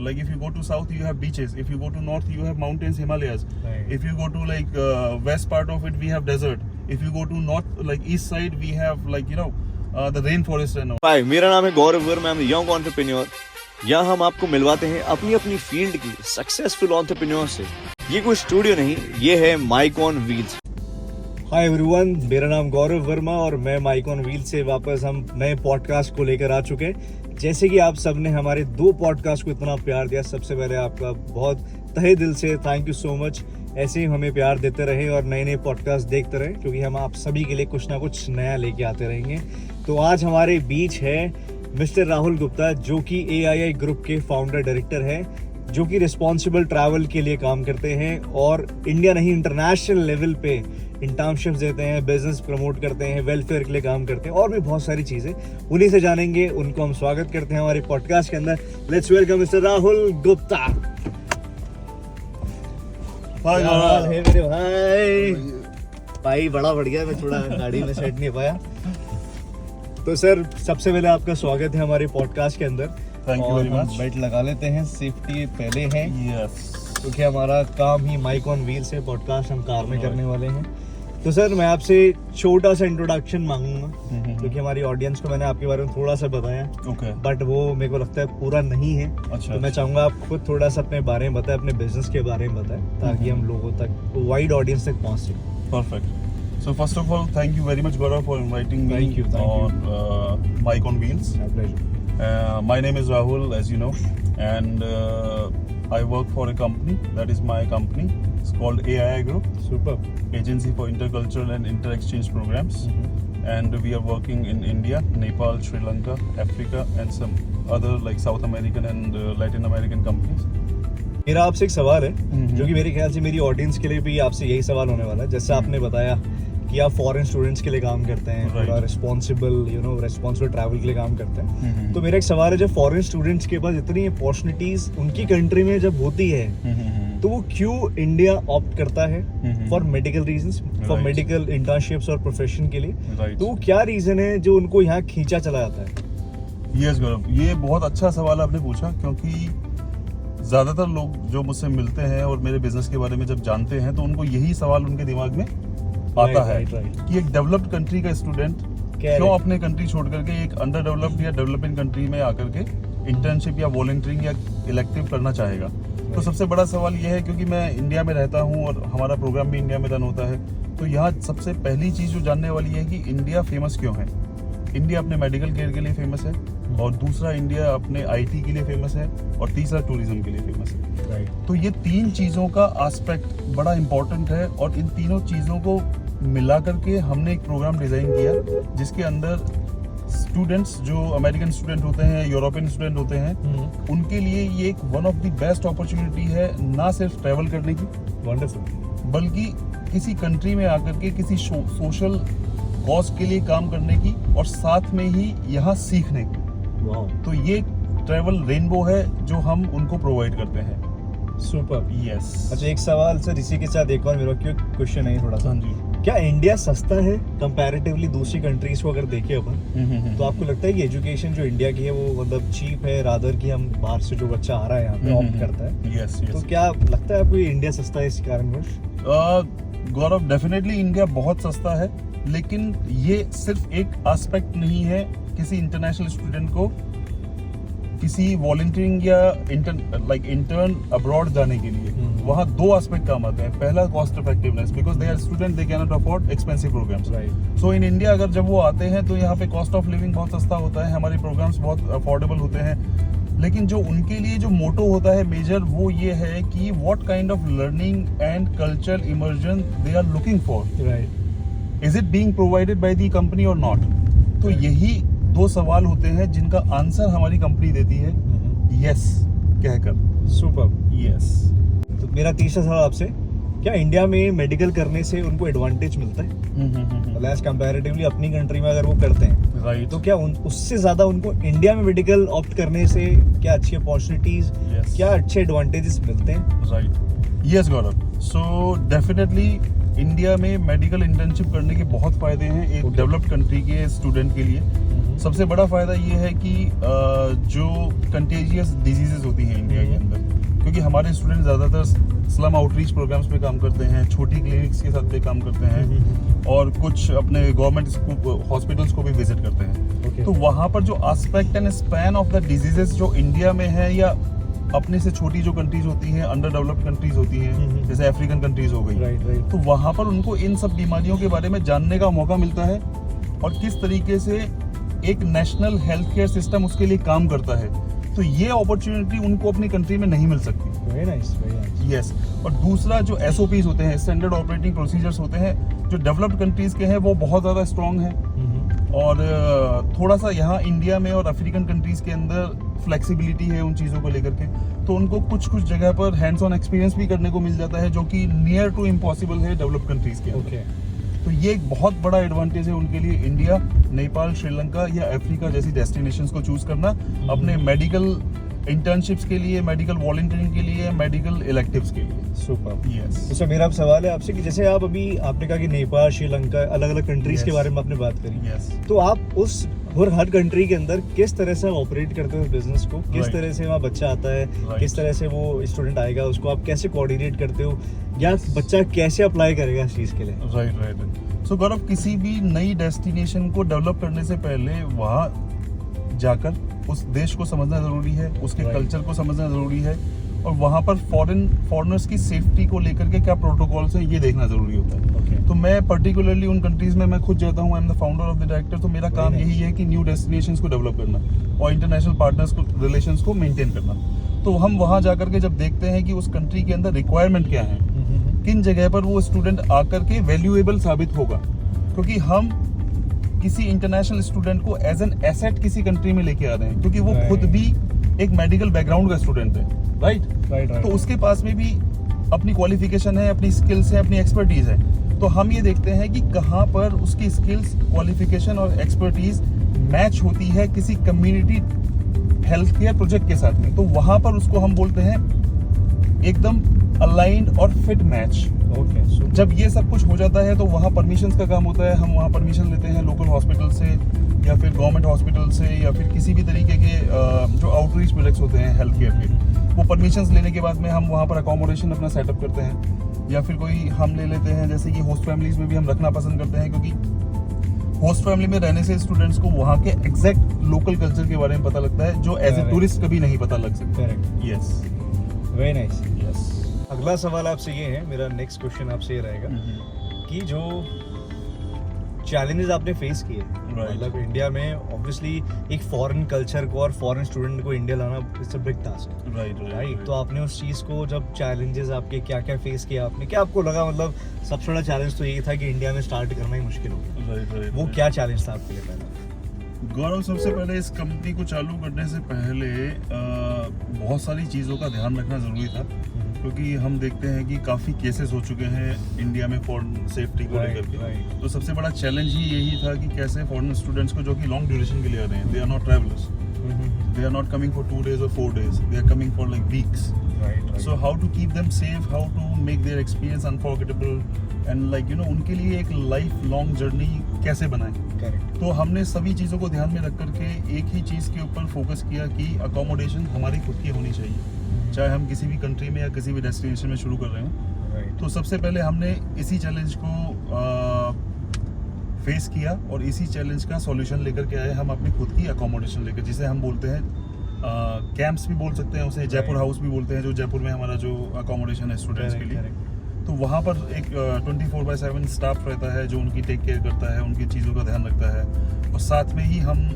Like if you go to south, you have beaches. If you go to north, you have mountains, Himalayas. Right. If you go to like west part of it, we have desert. If you go to north, like east side, we have like the rainforest and all. हाय, मेरा नाम है गौरव वर्मा, मैं young entrepreneur. यहाँ हम आपको मिलवाते हैं अपनी अपनी फील्ड की सक्सेसफुल एंटरप्रेन्योर से। ये कोई स्टूडियो नहीं, ये है mic on wheels. Hi everyone, मेरा नाम गौरव वर्मा और मैं माइक ऑन व्हील से वापस हम नए पॉडकास्ट को लेकर आ चुके हैं। जैसे कि आप सबने हमारे 2 पॉडकास्ट को इतना प्यार दिया, सबसे पहले आपका बहुत तहे दिल से थैंक यू सो मच। ऐसे ही हमें प्यार देते रहे और नए नए पॉडकास्ट देखते रहे, क्योंकि हम आप सभी के लिए कुछ ना कुछ नया लेके आते रहेंगे। तो आज हमारे बीच है मिस्टर राहुल गुप्ता, जो कि AII ग्रुप के फाउंडर डायरेक्टर है, जो कि रिस्पॉन्सिबल ट्रैवल के लिए काम करते हैं और इंडिया नहीं इंटरनेशनल लेवल पे इंटर्नशिप्स देते हैं, बिजनेस प्रमोट करते हैं, वेलफेयर के लिए काम करते हैं और भी बहुत सारी चीज़ें। उन्हीं से जानेंगे, उनको हम स्वागत करते हैं हमारे पॉडकास्ट के अंदर। Let's welcome mister Rahul Gupta. Hi है मेरे भाई बड़ा बढ़िया, मैं थोड़ा गाड़ी में सेट नहीं पाया। तो सर, सबसे पहले आपका स्वागत है हमारे पॉडकास्ट के अंदर। Thank you very much. Belt लगा लेते हैं, सेफ्टी पहले है, Yes. क्योंकि हमारा काम ही माइक ऑन व्हील से पॉडकास्ट हम कार में करने वाले हैं। तो सर, मैं आपसे छोटा सा इंट्रोडक्शन मांगूंगा, क्योंकि हमारी ऑडियंस को मैंने आपके बारे में थोड़ा सा बताया, Okay. बट वो मेरे को लगता है पूरा नहीं है। अच्छा, तो मैं चाहूंगा आप खुद थोड़ा सा अपने बारे में बताएं, अपने बिजनेस के बारे में बताएं, ताकि हम लोगों तक, वाइड ऑडियंस तक पहुंच सकें। Perfect. So first of all, thank you very much, Gaurav, for inviting me Thank you. on Mic on Wheels. My pleasure. My name is Rahul, as you know, and I work for a company. That is my company. It's called AII Group, Super. Agency for Intercultural and Inter-Exchange Programs. And we are working in India, Nepal, Sri Lanka, Africa, and some other like South American and Latin American companies. मेरा आपसे एक सवाल है, जो कि मेरे ख्याल से मेरी ऑडियंस के लिए भी आपसे यही सवाल होने वाला है। जैसे आपने बताया कि आप फॉरेन स्टूडेंट्स के लिए काम करते हैं, Right. थोड़ा रिस्पॉन्सिबल ट्रैवल के लिए काम करते हैं। तो मेरा एक सवाल है, जब फॉरेन स्टूडेंट्स के पास इतनी अपॉर्चुनिटीज उनकी कंट्री में जब होती है, तो वो क्यों इंडिया ऑप्ट करता है for medical reasons, for Right. Medical internships और प्रोफेशन के लिए? Right. तो वो क्या रीजन है जो उनको यहाँ खींचा चला जाता है? यस गौरव, ये बहुत अच्छा सवाल आपने पूछा, क्योंकि ज़्यादातर लोग जो मुझसे मिलते हैं और मेरे बिजनेस के बारे में जब जानते हैं, तो उनको यही सवाल उनके दिमाग में आता है right. कि एक डेवलप्ड कंट्री का स्टूडेंट क्यों अपने कंट्री छोड़ करके एक अंडर डेवलप्ड या डेवलपिंग कंट्री में आकर के इंटर्नशिप या वॉलंटियरिंग या इलेक्टिव करना चाहेगा। तो सबसे बड़ा सवाल ये है, क्योंकि मैं इंडिया में रहता हूँ और हमारा प्रोग्राम भी इंडिया में रन होता है, तो यहाँ सबसे पहली चीज़ जो जानने वाली है कि इंडिया फेमस क्यों है। इंडिया अपने मेडिकल केयर के लिए फेमस है, और दूसरा इंडिया अपने IT के लिए फेमस है, और तीसरा टूरिज्म के लिए फेमस है। तो ये 3 चीज़ों का एस्पेक्ट बड़ा इम्पोर्टेंट है, और इन तीनों चीज़ों को मिला करके हमने एक प्रोग्राम डिज़ाइन किया, जिसके अंदर स्टूडेंट्स जो अमेरिकन स्टूडेंट होते हैं, यूरोपियन स्टूडेंट होते हैं, उनके लिए ये एक one of the best opportunity है, ना सिर्फ ट्रैवल करने की, वंडरफुल, बल्कि किसी कंट्री में आकर के किसी सोशल कॉज के लिए काम करने की, और साथ में ही यहाँ सीखने की। वाओ, तो ये ट्रैवल रेनबो है जो हम उनको प्रोवाइड करते हैं। सुपर। यस। अच्छा, एक सवाल सर इसी के साथ एक और मेरा क्वेश्चन है थोड़ा सा। हाँ जी। क्या इंडिया सस्ता है कंपैरेटिवली दूसरी कंट्रीज को अगर देखें अपन, तो आपको लगता है कि एजुकेशन जो इंडिया की है वो मतलब चीप है, रादर कि हम बाहर से जो बच्चा आ रहा है यहाँ पे ऑप्ट करता है? यस। तो क्या लगता है आपको ये इंडिया सस्ता है इस कारणवश? गौरव, डेफिनेटली इंडिया बहुत सस्ता है, लेकिन ये सिर्फ एक एस्पेक्ट नहीं है किसी इंटरनेशनल स्टूडेंट को किसी वॉलंटियरिंग या इंटर्न अब्रॉड जाने के लिए। वहाँ 2 एस्पेक्ट काम आते हैं। पहला, cost effectiveness, because they are student, they can not afford expensive programmes. So in India अगर जब वो आते हैं तो यहाँ पे कॉस्ट ऑफ लिविंग बहुत सस्ता होता है, हमारे प्रोग्राम्स बहुत अफोर्डेबल होते हैं। लेकिन जो उनके लिए जो मोटो होता है मेजर, वो ये है कि what kind of learning and cultural immersion they are looking for. Is it being provided by the company और नॉट? तो यही 2 सवाल होते हैं जिनका आंसर हमारी कंपनी देती है यस कहकर। सुपर। यस। तो मेरा तीसरा सवाल आपसे, क्या इंडिया में मेडिकल करने से उनको एडवांटेज मिलता है एज कंपैरेटिवली अपनी कंट्री में अगर वो करते हैं? राइट। तो क्या उससे ज्यादा उनको इंडिया में मेडिकल ऑप्ट करने से क्या अच्छी अपॉर्चुनिटीज, क्या अच्छे एडवांटेजेस मिलते हैं? राइट। यस गौरव, सो डेफिनेटली इंडिया में मेडिकल इंटर्नशिप करने के बहुत फायदे हैं एक डेवलप्ड कंट्री के स्टूडेंट के लिए। सबसे बड़ा फायदा ये है कि जो कंटेजियस डिजीजेस होती हैं इंडिया के अंदर, क्योंकि हमारे स्टूडेंट ज़्यादातर स्लम आउटरीच प्रोग्राम्स पे काम करते हैं, छोटी क्लिनिक्स के साथ पे काम करते हैं और कुछ अपने गवर्नमेंट हॉस्पिटल्स को भी विजिट करते हैं। Okay. तो वहाँ पर जो aspect and span of the diseases जो इंडिया में है या अपने से छोटी जो कंट्रीज होती हैं, अंडर डेवलप्ड कंट्रीज होती हैं, जैसे अफ्रीकन कंट्रीज हो गई, राइट। तो वहाँ पर उनको इन सब बीमारियों के बारे में जानने का मौका मिलता है और किस तरीके से एक नेशनल हेल्थ केयर सिस्टम उसके लिए काम करता है। तो ये अपॉर्चुनिटी उनको अपनी कंट्री में नहीं मिल सकती। Very nice. यस। और दूसरा जो SOPs होते हैं, स्टैंडर्ड ऑपरेटिंग प्रोसीजर्स होते हैं, जो डेवलप्ड कंट्रीज के हैं वो बहुत ज़्यादा स्ट्रॉन्ग है और थोड़ा सा यहाँ इंडिया में और अफ्रीकन कंट्रीज के अंदर फ्लेक्सिबिलिटी है उन चीज़ों को लेकर के, तो उनको कुछ कुछ जगह पर हैंड्स ऑन एक्सपीरियंस भी करने को मिल जाता है जो कि नियर टू इम्पॉसिबल है डेवलप्ड कंट्रीज के अंदर। तो ये एक बहुत बड़ा एडवांटेज है उनके लिए, इंडिया, नेपाल, श्रीलंका या अफ्रीका जैसी डेस्टिनेशंस को चूज करना अपने मेडिकल इंटर्नशिप्स के लिए, मेडिकल वॉलंटियरिंग के लिए, मेडिकल इलेक्टिव्स के लिए। सुपर। यस। तो सर मेरा अब सवाल है आपसे कि जैसे आप अभी आपने कहा कि नेपाल, श्रीलंका, अलग अलग कंट्रीज के Yes. बारे में आपने बात करी, यस। तो आप उस हर कंट्री के अंदर किस तरह से ऑपरेट करते हो बिजनेस को, किस Right. तरह से वहाँ बच्चा आता है, Right. किस तरह से वो स्टूडेंट आएगा, उसको आप कैसे कोऑर्डिनेट करते हो, या बच्चा कैसे अप्लाई करेगा इस चीज़ के लिए? राइट। सो गौरव, किसी भी नई डेस्टिनेशन को डेवलप करने से पहले वहाँ जाकर उस देश को समझना जरूरी है, उसके Right. कल्चर को समझना जरूरी है और वहाँ पर फॉरेनर्स की सेफ्टी को लेकर के क्या प्रोटोकॉल्स हैं ये देखना जरूरी होता है। Okay. तो मैं पर्टिकुलरली उन कंट्रीज में मैं खुद जाता हूँ, I am the founder of the director, तो मेरा काम nice. यही है कि न्यू डेस्टिनेशंस को डेवलप करना और इंटरनेशनल पार्टनर्स को रिलेशंस को मेंटेन करना। तो हम वहाँ जाकर के जब देखते हैं कि उस कंट्री के अंदर रिक्वायरमेंट क्या है, किन जगह पर वो स्टूडेंट आकर के वैल्यूएबल साबित होगा, क्योंकि हम किसी इंटरनेशनल स्टूडेंट को एज एन एसेट किसी कंट्री में लेके आ रहे हैं, क्योंकि वो Right. खुद भी एक मेडिकल बैकग्राउंड का स्टूडेंट है, राइट। तो उसके पास में भी अपनी क्वालिफिकेशन है, अपनी स्किल्स है, अपनी एक्सपर्टीज है। तो हम ये देखते हैं कि कहाँ पर उसकी स्किल्स, क्वालिफिकेशन और एक्सपर्टीज मैच होती है किसी कम्युनिटी हेल्थ केयर प्रोजेक्ट के साथ में, तो वहाँ पर उसको हम बोलते हैं एकदम अलाइंड और फिट मैच। ओके। जब ये सब कुछ हो जाता है तो वहाँ परमिशंस का काम होता है, हम वहाँ परमिशन लेते हैं लोकल हॉस्पिटल से या फिर गवर्नमेंट हॉस्पिटल से या फिर किसी भी तरीके के जो आउटरीच प्रोजेक्ट्स होते हैं हेल्थ केयर के, वो परमिशंस लेने के बाद में हम वहाँ पर अकोमोडेशन अपना सेटअप करते हैं। या फिर कोई हम ले लेते हैं, जैसे कि होस्ट फैमिलीज में भी हम रखना पसंद करते हैं, क्योंकि होस्ट फैमिली में रहने से स्टूडेंट्स को वहाँ के एग्जैक्ट लोकल कल्चर के बारे में पता लगता है जो एज ए Correct. टूरिस्ट कभी नहीं पता लग सकता। Correct. Yes. Very nice. Yes. अगला सवाल आपसे ये है, मेरा नेक्स्ट क्वेश्चन आपसे ये रहेगा कि जो चैलेंजेस आपने फेस किए, Right. मतलब इंडिया में ऑब्वियसली एक फॉरेन कल्चर को और फॉरेन स्टूडेंट को इंडिया लाना it's a big task, right? तो आपने उस चीज़ को, जब चैलेंजेस आपके क्या क्या फेस किया आपने, क्या आपको लगा, मतलब सबसे बड़ा चैलेंज तो यही था कि इंडिया में स्टार्ट करना ही मुश्किल हो गया, वो क्या चैलेंज था आपके लिए पहला? गौरव, सबसे पहले इस कंपनी को चालू करने से पहले बहुत सारी चीज़ों का ध्यान रखना ज़रूरी था, क्योंकि हम देखते हैं कि काफ़ी केसेस हो चुके हैं इंडिया में फॉरेन सेफ्टी को लेकर के। तो सबसे बड़ा चैलेंज ही यही था कि कैसे फॉरेन स्टूडेंट्स को, जो कि लॉन्ग ड्यूरेशन के लिए आ रहे हैं, they are not travellers, they are not coming for 2 days or 4 days, they are coming for like weeks. So how to keep them safe, how to make their experience unforgettable and like उनके लिए एक life long journey कैसे बनाएं। Correct. तो हमने सभी चीज़ों को ध्यान में रख करके एक ही चीज़ के ऊपर फोकस किया कि अकोमोडेशन हमारी खुद की होनी चाहिए, चाहे हम किसी भी कंट्री में या किसी भी डेस्टिनेशन में शुरू कर रहे हो। राइट। तो सबसे पहले हमने इसी चैलेंज को फेस किया और इसी चैलेंज का सॉल्यूशन लेकर के आए हम अपनी खुद की अकोमोडेशन लेकर, जिसे हम बोलते हैं कैंप्स भी बोल सकते हैं उसे, जयपुर हाउस भी बोलते हैं, जो जयपुर में हमारा जो अकोमोडेशन है स्टूडेंट्स के लिए। तो वहाँ पर एक 24/7 स्टाफ रहता है जो उनकी टेक केयर करता है, उनकी चीज़ों का ध्यान रखता है, और साथ में ही हम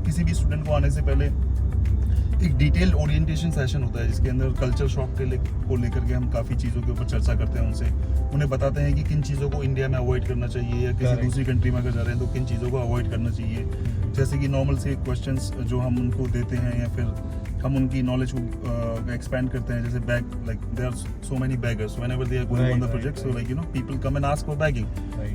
किसी भी स्टूडेंट को आने से पहले एक डिटेल ओरिएंटेशन सेशन होता है जिसके अंदर कल्चर शॉक को लेकर के हम काफ़ी चीज़ों के ऊपर चर्चा करते हैं उनसे, उन्हें बताते हैं कि किन चीज़ों को इंडिया में अवॉइड करना चाहिए या किसी दूसरी कंट्री में अगर जा रहे हैं तो किन चीज़ों को अवॉइड करना चाहिए। जैसे कि नॉर्मल से क्वेश्चंस जो हम उनको देते हैं या फिर हम उनकी नॉलेज को एक्सपैंड करते हैं, जैसे bag, like there are so many beggars whenever they are going on the project, so like people come and ask for begging,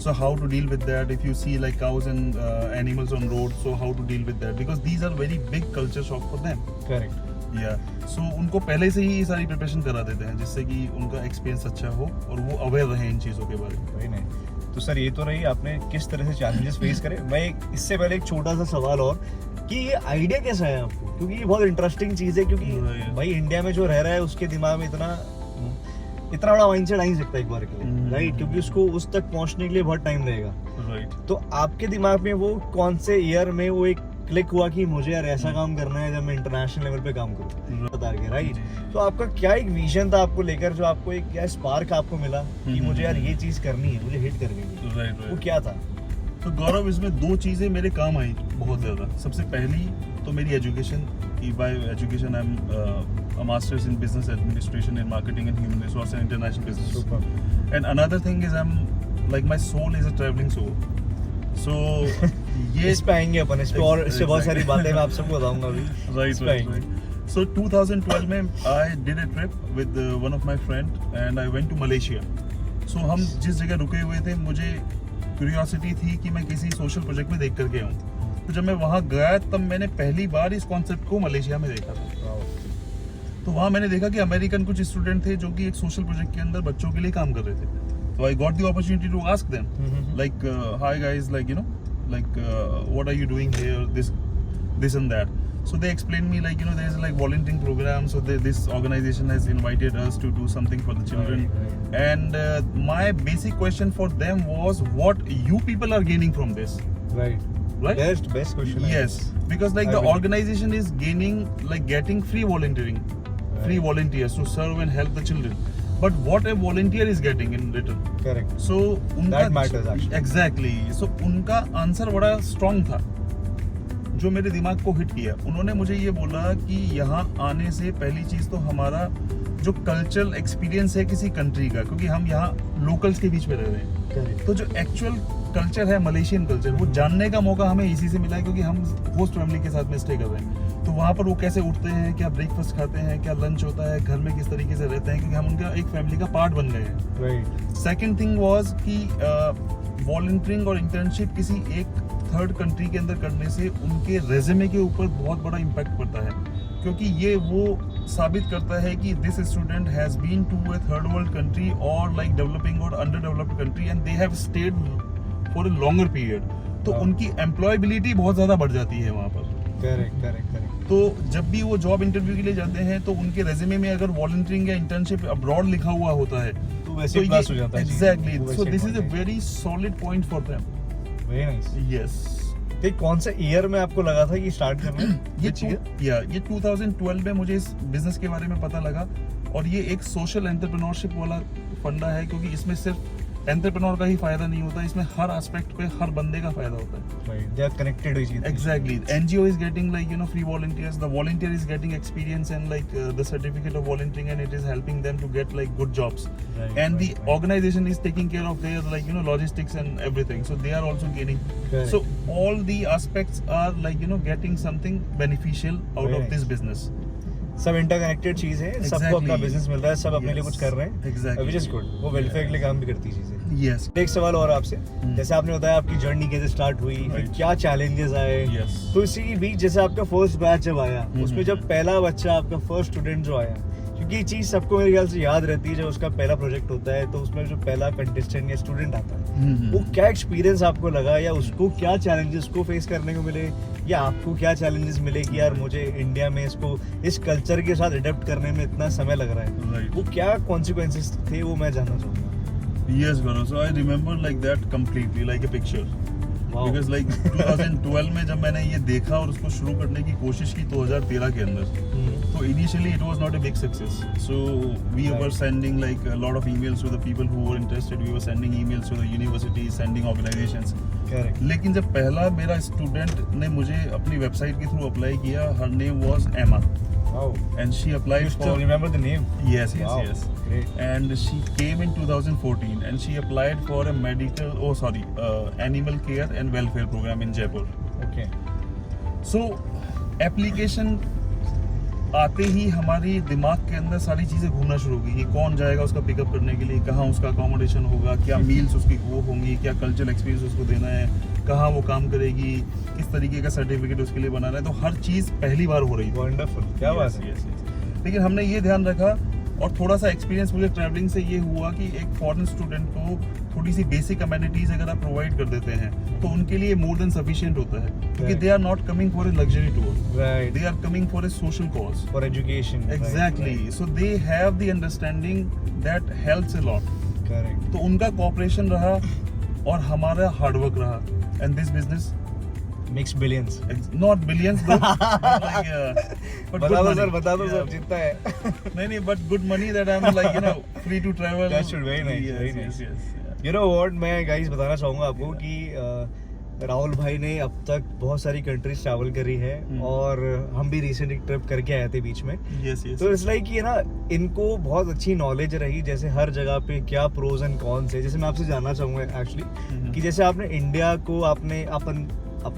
so how to deal with that if you see like cows and animals on road, so how to deal with that, because these are very big culture shock for them. Correct. या सो उनको पहले से ही सारी preparation करा देते हैं जिससे कि उनका एक्सपीरियंस अच्छा हो और वो अवेयर रहे इन चीज़ों के बारे में। वही नहीं, तो सर ये तो रही आपने किस तरह से चैलेंजेस फेस करे। मैं इससे पहले एक छोटा सा सवाल और कि ये आइडिया कैसा है आपको, क्योंकि ये बहुत इंटरेस्टिंग चीज़ है, क्योंकि Right. भाई इंडिया में जो रह रहा है उसके दिमाग में इतना बड़ा माइंडसेट आ ही सकता है एक बार के लिए, राइट, क्योंकि उसको उस तक पहुंचने के लिए बहुत टाइम रहेगा। राइट। तो आपके दिमाग में वो कौन से ईयर में वो एक क्लिक हुआ कि मुझे यार ऐसा काम करना है जब मैं इंटरनेशनल लेवल पे काम करूँ, बता के, राइट। तो आपका क्या एक विजन था आपको लेकर, जो आपको एक क्या स्पार्क आपको मिला कि मुझे यार ये चीज़ करनी है, मुझे हिट करनी है, राइट। वो क्या था? तो गौरव इसमें दो चीज़ें मेरे काम आई बहुत ज़्यादा। सबसे पहली तो मेरी एजुकेशन की, by education I am masters in business administration in marketing and human resource and international business. And another thing is I am like my soul is a travelling soul. So ये इस पे आएंगे अपन, इस पे और इससे बहुत सारी बातें मैं आप सबको बताऊंगा अभी। Right. So 2012 में I did a trip with one of my friend and I went to Malaysia. So हम जिस जगह रुके हुए थे, मुझे क्यूरियोसिटी थी कि मैं किसी सोशल प्रोजेक्ट में देख करके आऊँ। तो जब मैं वहाँ गया तब मैंने पहली बार इस कॉन्सेप्ट को मलेशिया में देखा था। तो वहाँ मैंने देखा कि अमेरिकन कुछ स्टूडेंट थे जो कि एक सोशल प्रोजेक्ट के अंदर बच्चों के लिए काम कर रहे थे। So I got the opportunity to ask them, like, hi guys, like, you know, like, what are you doing here, this and that. So they explained me, like, you know, there's like volunteering program, so this organization has invited us to do something for the children. Right. And my basic question for them was, what you people are gaining from this, Right. right? Best question. Yes, because like I the believe. organization is gaining, like getting free volunteering, free volunteers to serve and help the children. But what a volunteer is getting in return. Correct. So उनका That matters actually. Exactly. So उनका answer बड़ा strong था जो मेरे दिमाग को hit किया। उन्होंने मुझे ये बोला कि यहाँ आने से पहली चीज़ तो हमारा जो कल्चरल एक्सपीरियंस है किसी कंट्री का, क्योंकि हम यहाँ लोकल्स के बीच में रह रहे हैं, Correct. तो जो एक्चुअल कल्चर है मलेशियन कल्चर, वो जानने का मौका हमें इसी से मिला है, क्योंकि हम होस्ट फैमिली के साथ में स्टे कर रहे हैं। तो वहाँ पर वो कैसे उठते हैं, क्या ब्रेकफास्ट खाते हैं, क्या लंच होता है, घर में किस तरीके से रहते हैं, क्योंकि हम उनका एक फैमिली का पार्ट बन गए हैं। Right. सेकेंड थिंग वाज कि वॉलंटियरिंग और इंटर्नशिप किसी एक थर्ड कंट्री के अंदर करने से उनके रेज्यूमे के ऊपर बहुत बड़ा इम्पैक्ट पड़ता है, क्योंकि ये वो साबित करता है कि this student has been to a third world country और लाइक डेवलपिंग और under developed country and they have stayed for a longer period. तो हाँ। उनकी एम्प्लॉयबिलिटी बहुत ज़्यादा बढ़ जाती है वहाँ पर। Correct. तो जब भी वो जॉब इंटरव्यू के लिए जाते हैं तो उनके रेज्यूमे में अगर वॉलंटियरिंग या इंटर्नशिप अब्रॉड लिखा हुआ होता है तो वैसे प्लस हो जाता है। Exactly. So this is a very solid point for them. Very nice. Yes. तो कौन सा ईयर में आपको लगा था कि स्टार्ट करना है ये 2012 में मुझे इस बिजनेस के बारे में पता लगा, और ये एक सोशल एंटरप्रेन्योरशिप वाला फंडा है, क्योंकि इसमें सिर्फ एंटरप्रेन्योर का ही फायदा नहीं होता, इसमें हर एस्पेक्ट पे हर बंदे का फायदा होता है। राइट, दे आर कनेक्टेड हुई चीज। Exactly. NGO is getting like, you know, free volunteers. The volunteer is getting experience and like the certificate of volunteering, and it is helping them to get like good jobs. Right, And the right. organization is taking care of their like, you know, logistics and everything. So they are also gaining. Correct. So all the aspects are like, you know, getting something beneficial out Very of this nice. business. सब interconnected चीज है, सबको Exactly. अपना business मिल रहा है, सब अपने लिए Yes. कुछ कर रहे हैं, Exactly. Which is good. वो वेलफेयर के लिए काम भी करती है चीजें। Yes. एक सवाल और आपसे, जैसे आपने बताया आपकी जर्नी कैसे स्टार्ट हुई, फिर Right. क्या चैलेंजेस आए, Yes. तो इसी के बीच जैसे आपका फर्स्ट बैच जब आया, उसमें हम्म। जब पहला बच्चा आपका फर्स्ट स्टूडेंट जो आया, क्योंकि ये चीज सबको मेरे ख्याल से याद रहती है, जब उसका पहला प्रोजेक्ट होता है तो उसमें जो पहला कंटेस्टेंट या स्टूडेंट आता है, वो क्या एक्सपीरियंस आपको लगा, या उसको क्या चैलेंजेस को फेस करने को मिले, या आपको क्या चैलेंजेस मिले कि यार मुझे इंडिया में इसको इस कल्चर के साथ अडेप्ट करने में इतना समय लग रहा है, Right. वो क्या कॉन्सिक्वेंसेस थे, वो मैं जानना चाहूँगा। Yes, Gaurav. So I remember like that completely, like a picture. Wow. Because like 2012 में जब मैंने ये देखा और उसको शुरू करने की कोशिश की 2013 के अंदर, तो initially it was not a big success. So we Right. were sending like a lot of emails to the people who were interested. We were sending emails to the universities, sending organizations. Correct. लेकिन जब पहला मेरा student ने मुझे अपनी website के through apply किया, her name was Emma, Wow. and she applied You for. still remember the name? Yes, yes, Wow. yes. Great. And she came in 2014 and she applied for a animal care and welfare program in Jaipur. Okay. So application आते ही हमारी दिमाग के अंदर सारी चीज़ें घूमना शुरू हो गई। ये कौन जाएगा उसका पिकअप करने के लिए, कहाँ उसका अकोमोडेशन होगा, क्या मील्स उसकी वो होंगी, क्या कल्चरल एक्सपीरियंस उसको देना है, कहाँ वो काम करेगी, किस तरीके का सर्टिफिकेट उसके लिए बनाना है। तो हर चीज़ पहली बार हो रही थी। वंडरफुल, क्या बात है। लेकिन हमने ये ध्यान रखा और थोड़ा सा एक्सपीरियंस मुझे ट्रैवलिंग से ये हुआ कि एक फॉरेन स्टूडेंट को थोड़ी सी बेसिक अमेनिटीज अगर आप प्रोवाइड कर देते हैं तो उनके लिए मोर देन सफिशिएंट होता है, क्योंकि Right. They are not coming for a luxury tour, right, they are coming for a social cause. For education. Exactly, so they have the understanding that helps a lot. Correct. तो उनका cooperation रहा और हमारा hard work रहा, and this business mix billions. Not billions बता दो sir जितना है। नहीं, but good money that I'm like, you know, free to travel. That should be very nice, Yes, very yes, nice. yes, yeah. You know what, मैं guys बताना चाहूँगा आपको कि राहुल भाई ने अब तक बहुत सारी कंट्रीज ट्रैवल करी है और हम भी रिसेंट एक ट्रिप करके आए थे बीच में। Yes, yes. तो इट्स लाइक ये ना, इनको बहुत अच्छी नॉलेज रही जैसे हर जगह पे क्या प्रोज एंड कॉन्स है। जैसे मैं आपसे जानना चाहूँगा एक्चुअली कि जैसे आपने इंडिया को आपने अपन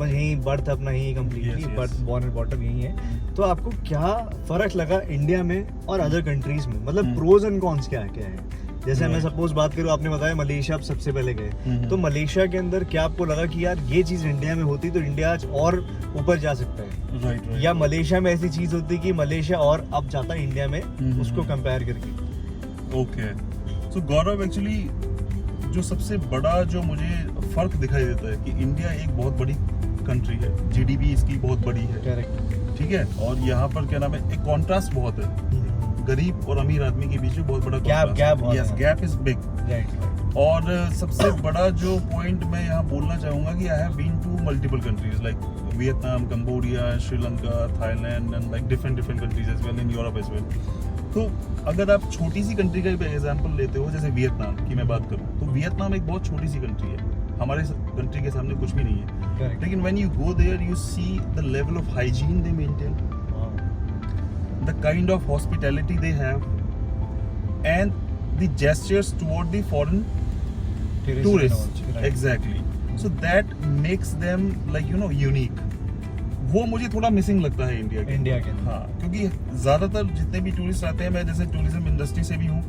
यहीं बर्थ अपना यहीं completely Yes, yes. Birth born and bottom यहीं है, तो आपको क्या फर्क लगा इंडिया में और अदर कंट्रीज में, मतलब प्रोज एंड कॉन्स क्या है? जैसे मैं सपोज बात करूँ, आपने बताया मलेशिया आप सबसे पहले गए, तो मलेशिया के अंदर क्या आपको लगा कि यार ये चीज इंडिया में होती तो इंडिया आज और ऊपर जा सकता है, Right, right. या मलेशिया में ऐसी चीज होती कि मलेशिया और अब जाता है इंडिया में उसको कंपेयर करके? Okay. So गौरव, एक्चुअली जो सबसे बड़ा जो मुझे फर्क दिखाई देता है कि इंडिया एक बहुत बड़ी कंट्री है, जीडीपी इसकी बहुत बड़ी है, करेक्ट। ठीक है, और यहाँ पर क्या नाम है, एक कॉन्ट्रास्ट बहुत है गरीब और अमीर आदमी के बीच में, बहुत बड़ा Gap बहुत यस, है। Gap is big. राइट। और सबसे बड़ा जो पॉइंट मैं यहाँ बोलना चाहूँगा कि I have been to multiple countries like Vietnam, Cambodia, Sri Lanka, Thailand and like different countries as well, in Europe as well. तो अगर आप छोटी सी कंट्री का एग्जांपल लेते हो, जैसे वियतनाम की मैं बात करूँ, तो वियतनाम एक बहुत छोटी सी कंट्री है, हमारे कंट्री के सामने कुछ भी नहीं है। करेक्ट। लेकिन when you go there you see the level of hygiene they maintain, the kind of hospitality they have, and the gestures toward the foreign tourists. Exactly. So that makes them like, you know, unique. वो मुझे थोड़ा missing लगता है India के। हाँ, क्योंकि ज़्यादातर जितने भी टूरिस्ट आते हैं, मैं जैसे टूरिज्म इंडस्ट्री से भी हूँ,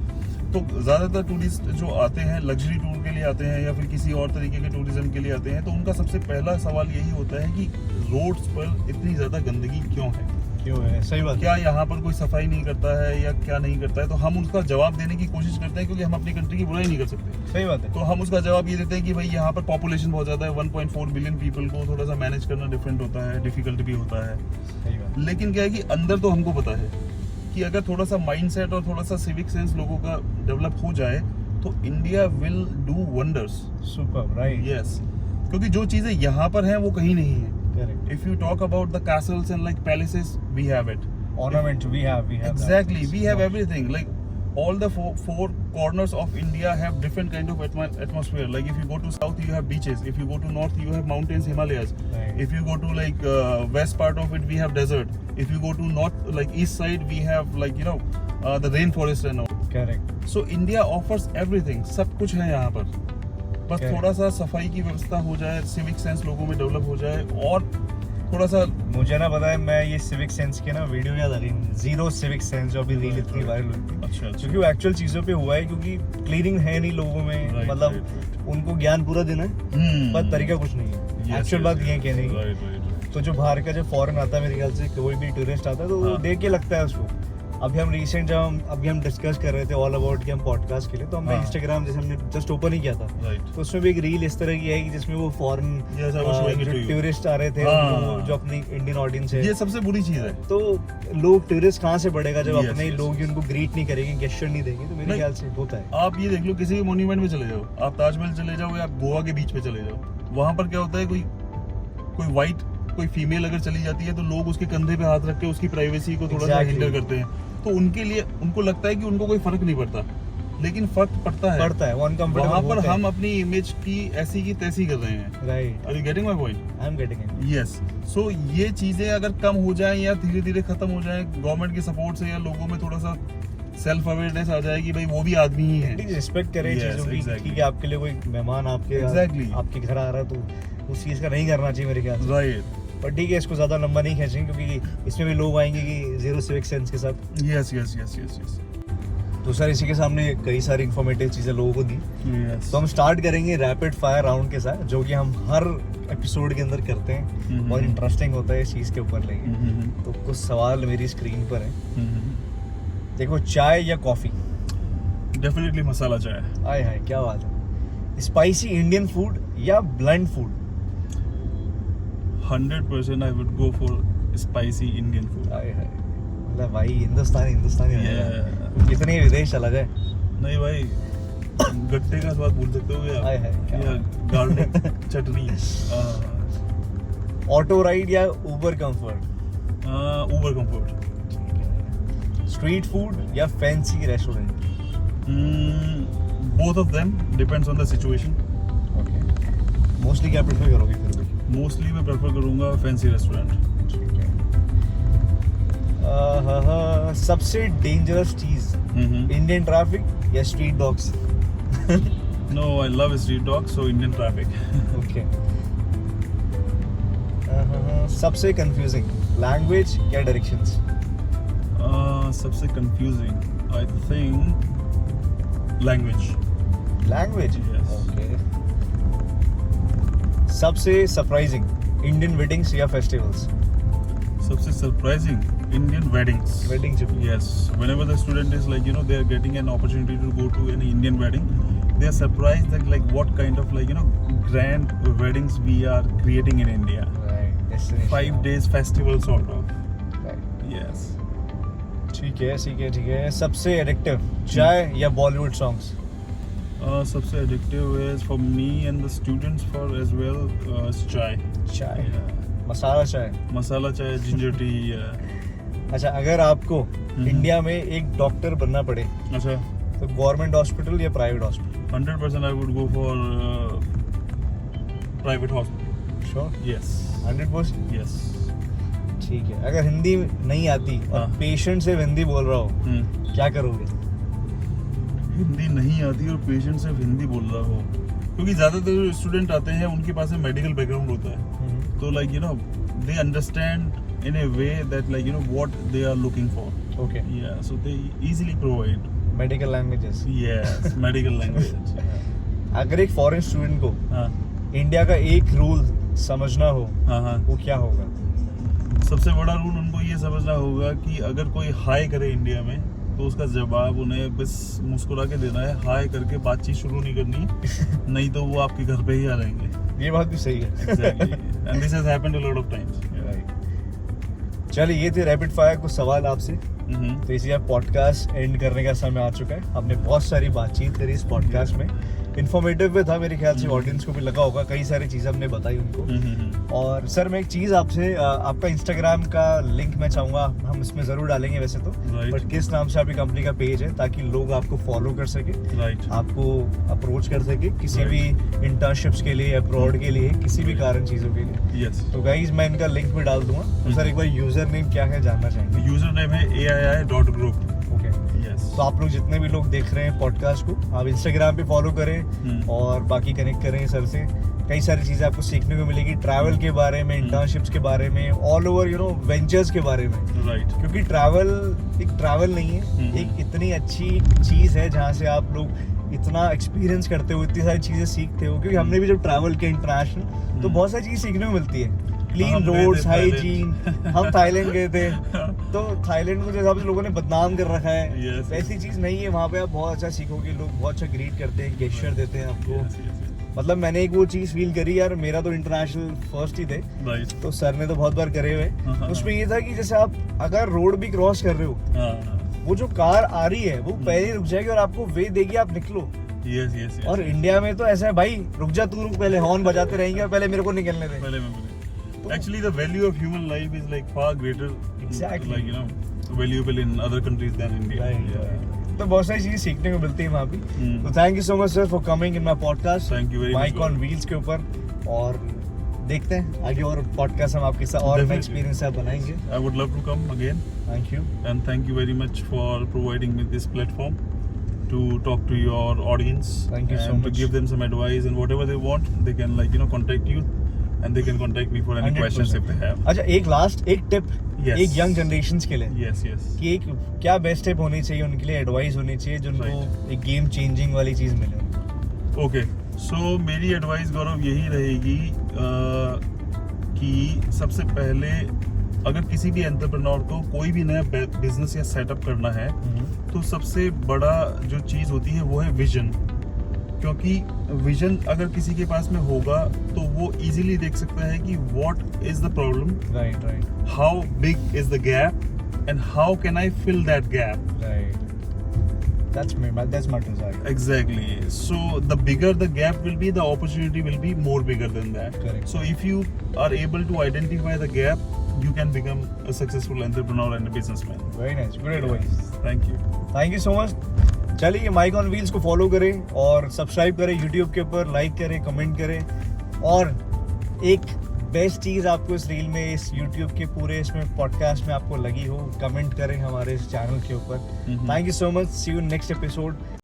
तो ज़्यादातर टूरिस्ट जो आते हैं लग्जरी टूर के लिए आते हैं या फिर किसी और तरीके के टूरिज्म के लिए आते हैं, तो उनका सबसे पहला सवाल यही होता है कि रोड्स पर इतनी ज़्यादा गंदगी क्यों है, सही बात। क्या यहाँ पर कोई सफाई नहीं करता है या क्या नहीं करता है। तो हम उसका जवाब देने की कोशिश करते हैं, क्योंकि हम अपनी कंट्री की बुराई नहीं कर सकते। सही बात है। तो हम उसका जवाब ये देते हैं कि भाई यहाँ पर पॉपुलेशन बहुत ज़्यादा है, 1.4 बिलियन पीपल को थोड़ा सा मैनेज करना डिफरेंट होता है, डिफिकल्ट भी होता है। सही बात। लेकिन क्या है कि अंदर तो हमको पता है कि अगर थोड़ा सा माइंडसेट और थोड़ा सा सिविक सेंस लोगों का डेवलप हो जाए तो India will do wonders. Super, right. Yes, क्योंकि जो चीज़ें यहाँ पर हैं वो कहीं नहीं है। Correct. If you talk about the castles and like palaces, we have it. Ornament we have Exactly, that. we have everything. Like all the four corners of India have different kind of atmosphere. Like if you go to south, you have beaches. If you go to north, you have mountains, Himalayas. Right. If you go to like west part of it, we have desert. If you go to north, like east side, we have like, you know, the rainforest and all. Correct. So India offers everything. सब कुछ है यहाँ पर। बस Correct. थोड़ा सा सफाई की व्यवस्था हो जाए, सिविक सेंस लोगों में डेवलप हो जाए, और थोड़ा सा मुझे ना पता है, मैं ये सिविक सेंस के ना वीडियो याद आ रही, जीरो सिविक सेंस जो अभी रील इतनी वायरल हुई थी। अच्छा, क्योंकि वो एक्चुअल चीजों पे हुआ है, क्योंकि क्लीनिंग है नहीं लोगों में। Right, मतलब right, उनको ज्ञान पूरा देना है पर तरीका कुछ नहीं है। एक्चुअल बात ये कहने की। तो जो बाहर का जब फॉरेन आता है, मेरे ख्याल से कोई भी टूरिस्ट आता है तो वो हाँ। देख के लगता है उसको। अभी हम रिसेंट जब अभी हम डिस्कस कर रहे थे ऑल अबाउट कि हम पॉडकास्ट के लिए, तो हमने हाँ। इंस्टाग्राम जैसे हमने जस्ट ओपन ही किया था, राइट। तो उसमें भी एक रील इस तरह की है कि जिसमें वो foreign Yes, I was showing it to you. Tourist आ रहे थे, हाँ। उनको जो अपनी इंडियन ऑडियंस है, ये सबसे बुरी चीज है। तो लोग टूरिस्ट कहाँ से बढ़ेगा जब Yes, अपने yes, लोग ही उनको ग्रीट नहीं करेंगे, गेस्चर नहीं देंगे। तो मेरे नहीं। ख्याल से होता है। आप ये देख लो, किसी भी मोन्यूमेंट में चले जाओ, आप ताजमहल चले जाओ या आप गोवा के बीच पे चले जाओ, वहां पर क्या होता है, कोई वाइट कोई फीमेल अगर चली जाती है तो लोग उसके कंधे पे हाथ रख के उसकी प्राइवेसी को थोड़ा सा Exactly. हिंडर करते हैं। तो उनके लिए उनको लगता है कि उनको कोई फर्क नहीं पड़ता, लेकिन फर्क पड़ता है। वो अनकंफर्टेबल वहां पर होता है। हम अपनी इमेज की ऐसी की तैसी कर रहे हैं। Right, are you getting my point? I am getting it. Yes. So ये चीजें अगर कम हो जाएं या धीरे धीरे खत्म हो जाएं गवर्नमेंट के सपोर्ट से, या लोगों में थोड़ा सा सेल्फ अवेयरनेस आ जाए कि भाई वो भी आदमी ही है। रिस्पेक्ट करें Yes, चीजों की, exactly. कि आपके लिए कोई मेहमान आपके Exactly. आपके घर आ रहा है तो उस चीज का नहीं करना चाहिए मेरे ख्याल से। राइट। पर ठीक है, इसको ज़्यादा लंबा नहीं खींचेंगे क्योंकि इसमें भी लोग आएंगे कि जीरो सिविक सेंस के साथ। Yes yes yes yes yes तो सर इसी के सामने कई सारी इन्फॉर्मेटिव चीज़ें लोगों को दी, यस। तो हम स्टार्ट करेंगे रैपिड फायर राउंड के साथ, जो कि हम हर एपिसोड के अंदर करते हैं। बहुत इंटरेस्टिंग होता है इस चीज़ के ऊपर लेंगे। तो कुछ सवाल मेरी स्क्रीन पर है। देखो, चाय या कॉफ़ी? डेफिनेटली मसाला चाय। आय हाय, क्या बात है। स्पाइसी इंडियन फूड या blunt food? 100% I would go for spicy Indian food. आय हाय, मतलब भाई हिंदुस्तानी Yeah. कितने विदेश चला जाए। नहीं भाई, गट्टे का स्वाद भूल सकते हो क्या? आय हाय, क्या या गार्लिक चटनी। ऑटो राइड या उबर कंफर्ट? उबर कंफर्ट। स्ट्रीट फूड या fancy restaurant? Both of them depends on the situation. Okay, mostly क्या प्रेफर करोगे फिर भी? मोस्टली मैं प्रेफर करूंगा फैंसी रेस्टोरेंट। ठीक है। सबसे डेंजरस चीज इंडियन ट्रैफिक या street dogs? No, I love street dog, so Indian traffic. Okay. सबसे कंफ्यूजिंग लैंग्वेज या डायरेक्शंस? सबसे confusing I think language. Language, Yes. Okay. सबसे सरप्राइजिंग इंडियन वेडिंग्स या फेस्टिवल्स? सबसे सरप्राइजिंग Indian weddings. वेडिंग जो Yes, whenever the student is like, they are getting an opportunity to go to an Indian wedding, they are surprised that like what kind of grand weddings we are creating in India. Right, destination 5 days festival sort of. Right. Yes. ठीक है, ठीक है, ठीक है। सबसे addictive चाय या Bollywood songs? सबसे addictive is for me and the students for as well is chai. चाय, Yeah. मसाला चाय। मसाला चाय, ginger tea. अच्छा, अगर आपको इंडिया में एक डॉक्टर बनना पड़े अच्छा, तो गवर्नमेंट हॉस्पिटल या private hospital? 100% I would go for private hospital. Sure, Yes. 100%? Yes. ठीक है। अगर हिंदी नहीं आती और हाँ। पेशेंट से हिंदी बोल रहा हो, हम्म। क्या करोगे? हिंदी नहीं आती और पेशेंट सिर्फ हिंदी बोल रहा हो, क्योंकि ज़्यादातर जो स्टूडेंट आते हैं उनके पास मेडिकल बैकग्राउंड होता है, तो they understand in a way that what they are looking for. Okay, yeah so they easily provide. Medical languages. Yes, medical language. अगर एक फॉरेन स्टूडेंट को हाँ इंडिया का एक रूल समझना हो, हाँ हाँ। वो क्या होगा? सबसे बड़ा रूल उनको ये समझना होगा कि अगर कोई हाय करे इंडिया में तो उसका जवाब उन्हें बस मुस्कुरा के देना है, हाय करके बातचीत शुरू नहीं करनी, नहीं तो वो आपके घर पे ही आ जाएंगे। ये बात भी सही है। Exactly. And this has happened a lot of times. Right. चलिए, ये थे रैपिड फायर कुछ सवाल आपसे। तो इसी आप पॉडकास्ट एंड करने का समय आ चुका है। हमने बहुत सारी बातचीत करी इस पॉडकास्ट में, इन्फॉर्मेटिव भी था, मेरे ख्याल से ऑडियंस को भी लगा होगा, कई सारी चीज़ें हमने बताई उनको। और सर, मैं एक चीज़ आपसे, आपका इंस्टाग्राम का लिंक मैं चाहूँगा हम इसमें ज़रूर डालेंगे वैसे तो, Right. बट किस नाम से आपकी कंपनी का पेज है, ताकि लोग आपको फॉलो कर सके, राइट। आपको अप्रोच कर सके किसी Right. भी इंटर्नशिप्स के लिए, अब्रॉड के लिए, किसी भी कारण चीज़ों के लिए। यस। तो गाइज, मैं इनका लिंक भी डाल दूंगा। तो सर, एक बार यूजर नेम क्या है जानना चाहेंगे? यूजर नेम है AII.group. Okay, yes. तो आप लोग जितने भी लोग देख रहे हैं पॉडकास्ट को, आप इंस्टाग्राम पे फॉलो करें और बाकी कनेक्ट करें सर से। कई सारी चीज़ें आपको सीखने को मिलेगी, ट्रैवल के बारे में, इंटर्नशिप्स के बारे में, ऑल ओवर वेंचर्स के बारे में। राइट। क्योंकि ट्रैवल एक ट्रैवल नहीं है, एक इतनी अच्छी चीज़ है जहाँ से आप लोग इतना एक्सपीरियंस करते हो, इतनी सारी चीज़ें सीखते हो। क्योंकि हमने भी जब ट्रैवल किया इंटरनेशनल, तो बहुत सारी चीज़ सीखने को मिलती है। क्लीन हम गए रोड्स, थे हाइजीन। हम थाईलैंड गए थे, तो थाईलैंड को जैसा लोगों ने बदनाम कर रखा है, Yes. वैसी चीज़ नहीं है। वहाँ पे आप बहुत अच्छा सीखोगे, लोग बहुत अच्छा ग्रीट करते हैं, गेस्चर देते हैं आपको। मतलब मैंने एक वो चीज़ फील करी यार, मेरा तो इंटरनेशनल फर्स्ट ही थे, राइट। तो सर ने तो बहुत बार करे हुए। हाँ। उसमें ये था कि जैसे आप अगर रोड भी क्रॉस कर रहे हो, हाँ। वो जो कार आ रही है वो पहले रुक जाएगी और आपको वे देगी, आप निकलो। Yes yes. और इंडिया में तो ऐसा है, भाई रुक जा तू, रुक, पहले हॉर्न बजाते रहेंगे और पहले मेरे को निकलने दे। पहले मैं बोले, actually the value of human life is like far greater, Exactly. like valuable in other countries than India. Right. Yeah. तो बहुत सारी चीजें सीखने को मिलती है वहाँ भी। हम्म। तो thank you so much sir for coming in my podcast, Thank you very much, mike on sir. Wheels के ऊपर। और देखते हैं आगे और पॉडकास्ट हम आपके साथ और नए Definitely. एक्सपीरियंस आप बनाएंगे। I would love to come again, thank you. and thank you very much for providing me this platform to talk to your audience. Thank you so and to much. give them some advice, and whatever they want, they can contact you and they can contact me for any 100%. questions if they have. अच्छा, एक tip Yes. एक young generations के लिए Yes, yes. कि एक क्या best tip होनी चाहिए उनके लिए, एडवाइस होनी चाहिए जो उनको Right. एक गेम चेंजिंग वाली चीज मिले उनको। ओके, सो मेरी एडवाइस गौरव यही रहेगी कि सबसे पहले अगर किसी भी एंटरप्रेन्योर को कोई भी नया बिजनेस या सेटअप करना है तो सबसे बड़ा जो चीज़ होती है वो है विजन। क्योंकि विजन अगर किसी के पास में होगा तो वो इजीली देख सकता है कि what is the problem, right how big is the gap and how can I fill that gap. Right, that's my desire. Exactly. So the bigger the gap will be, the opportunity will be more bigger than that. Correct. So if you are able to identify the gap, you can become a successful entrepreneur and a businessman. Very nice, good advice. Thank you. Thank you so much. चलिए mic on wheels को follow करें और subscribe करें YouTube के ऊपर, like करें, comment करें। और एक बेस्ट चीज़ आपको इस रील में, इस यूट्यूब के पूरे इसमें पॉडकास्ट में आपको लगी हो, कमेंट करें हमारे इस चैनल के ऊपर। Thank you so much, see you next episode.